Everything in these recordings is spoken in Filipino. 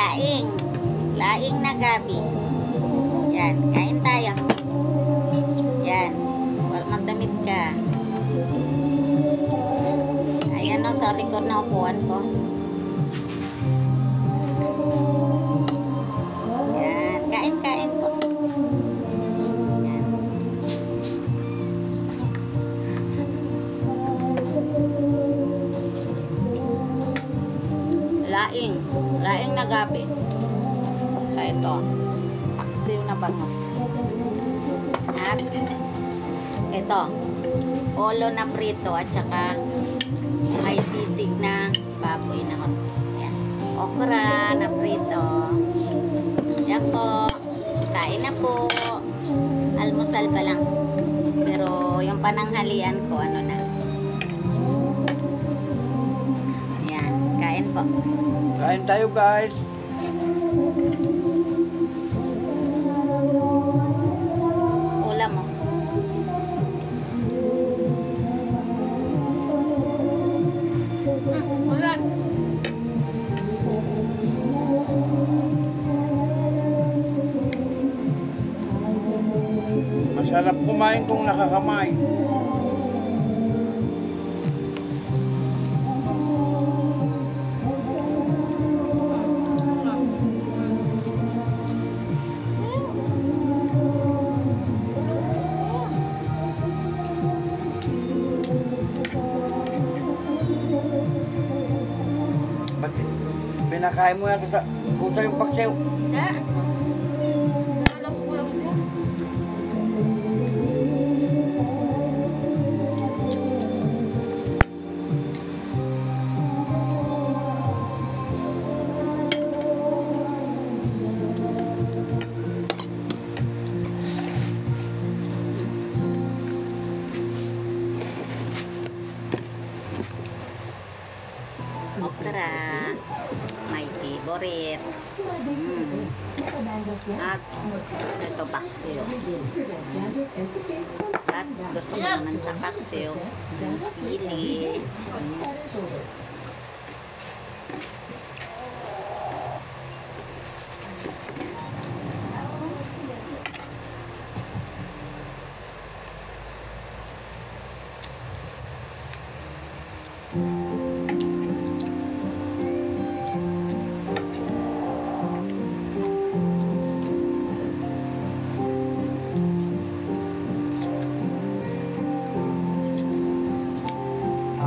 laing. Laing na gabi. Yan, kain tayo. Yan. Wala magdamit ka. Ayan o, sa likod na upuan ko. Yan, kain po. Yan. Laing na gabi. So ito, paksiw na bangus. At ito, olo na prito at saka may sisig na baboy na konti. Yan. Okra na prito. Yan po. Kain na po. Almusal pa lang. Pero yung pananghalian ko, ano na. Yan. Kain po. Kain tayo guys. Ulam mo. Ulan. Masarap kumain kung nakakamay. Ba't pinakain mo yata sa puta yung paksiw? Okra. My favorite. At ito paksiw. At gusto mo naman sa paksiw, yung sili.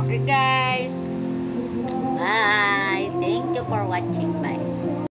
Okay guys. Bye. Thank you for watching. Bye.